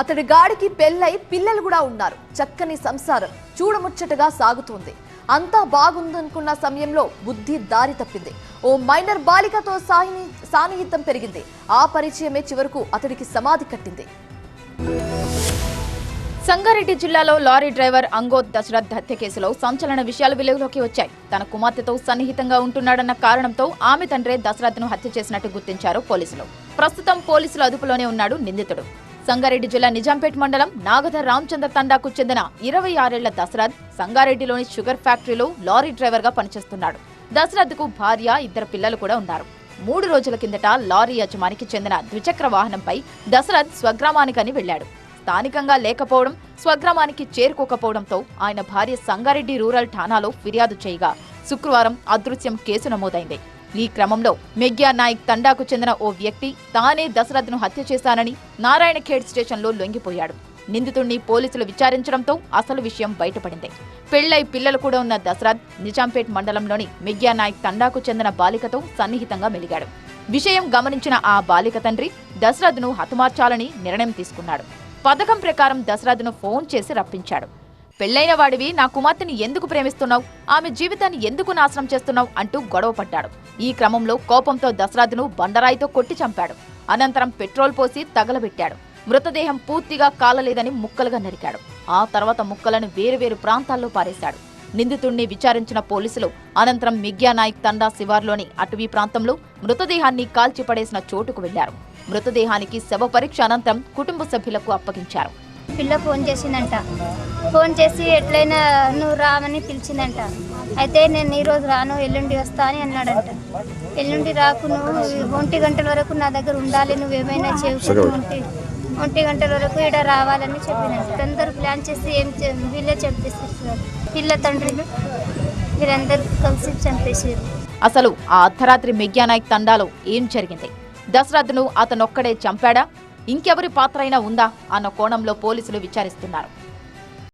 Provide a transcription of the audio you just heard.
అతడి గాడికి పెళ్ళై పిల్లలు కూడా ఉన్నారు. చక్కని సంసారం చూడముచ్చటగా సాగుతుంది. అంతా బాగుందనుకున్న సమయంలో బుద్ధి దారి తప్పింది. ఓ మైనర్ బాలికతో సాన్నిహిత్యం పెరిగింది. ఆ పరిచయమే చివరకు అతడికి సమాధి కట్టింది. సంగారెడ్డి జిల్లాలో లారీ డ్రైవర్ అంగోత్ దశరథ్ హత్య కేసులో సంచలన విషయాలు వెలుగులోకి వచ్చాయి. తన కుమార్తెతో సన్నిహితంగా ఉంటున్నాడన్న కారణంతో ఆమె తండ్రే దశరథ్ను హత్య చేసినట్టు గుర్తించారు పోలీసులు. ప్రస్తుతం పోలీసుల అదుపులోనే ఉన్నాడు నిందితుడు. సంగారెడ్డి జిల్లా నిజాంపేట్ మండలం నాగధ రామచంద్ర తండాకు చెందిన 26 ఏళ్ల దశరథ్ సంగారెడ్డిలోని షుగర్ ఫ్యాక్టరీలో లారీ డ్రైవర్ గా పనిచేస్తున్నాడు. దశరథ్ కు భార్య, 2 పిల్లలు కూడా ఉన్నారు. 3 రోజుల కిందట లారీ యజమానికి చెందిన ద్విచక్ర వాహనంపై దశరథ్ స్వగ్రామానికని వెళ్లాడు. స్థానికంగా లేకపోవడం, స్వగ్రామానికి చేరుకోకపోవడంతో ఆయన భార్య సంగారెడ్డి రూరల్ ఠాణాలో ఫిర్యాదు చేయగా శుక్రవారం అదృశ్యం కేసు నమోదైంది. ఈ క్రమంలో మెగ్యా నాయక్ తండాకు చెందిన ఓ వ్యక్తి తానే దశరథ్ను హత్య చేశానని నారాయణఖేడ్ స్టేషన్లో లొంగిపోయాడు. నిందితుడిని పోలీసులు విచారించడంతో అసలు విషయం బయటపడింది. పెళ్లై పిల్లలు కూడా ఉన్న దశరథ్ నిజాంపేట్ మండలంలోని మెగ్యా నాయక్ తండాకు చెందిన బాలికతో సన్నిహితంగా మెలిగాడు. విషయం గమనించిన ఆ బాలిక తండ్రి దశరథ్ను హతమార్చాలని నిర్ణయం తీసుకున్నాడు. పథకం ప్రకారం దశరథ్ను ఫోన్ చేసి రప్పించాడు. పెళ్లైన వాడివి నా కుమార్తెని ఎందుకు ప్రేమిస్తున్నావు, ఆమె జీవితాన్ని ఎందుకు నాశనం చేస్తున్నావు అంటూ గొడవపడ్డాడు. ఈ క్రమంలో కోపంతో దశరథ్ను బండరాయితో కొట్టి చంపాడు. అనంతరం పెట్రోల్ పోసి తగలబెట్టాడు. మృతదేహం పూర్తిగా కాలలేదని ముక్కలుగా నరికాడు. ఆ తర్వాత ముక్కలను వేరువేరు ప్రాంతాల్లో పారేశాడు. నిందితుడిని విచారించిన పోలీసులు అనంతరం మెగ్యా నాయక్ తండా శివార్లోని అటవీ ప్రాంతంలో మృతదేహాన్ని కాల్చిపడేసిన చోటుకు వెళ్లారు. మృతదేహానికి శవ పరీక్ష అనంతరం కుటుంబ సభ్యులకు అప్పగించారు. పిల్ల ఫోన్ చేసిందంట. ఫోన్ చేసి ఎట్లయినా నువ్వు రామని పిలిచిందంట. అయితే నేను ఈరోజు రాను, ఎల్లుండి వస్తా అని అన్నాడంట. ఎల్లుండి రాకు, నువ్వు 1 గంటల వరకు నా దగ్గర ఉండాలి, నువ్వేమైనా చేసుకుంటూ 1 గంటల వరకు ఇక్కడ రావాలని చెప్పినంట. అందరూ ప్లాన్ చేసి వీళ్ళే చంపేసేసారు. పిల్ల తండ్రిని వీరందరూ కలిసి చంపేసారు. అసలు ఆ అర్ధరాత్రి మెగ్యా నాయక్ తండాలో ఏం జరిగింది? దశరథ్ను అతనొక్కడే చంపాడా, ఇంకెవరి పాత్ర అయినా ఉందా అన్న కోణంలో పోలీసులు విచారిస్తున్నారు.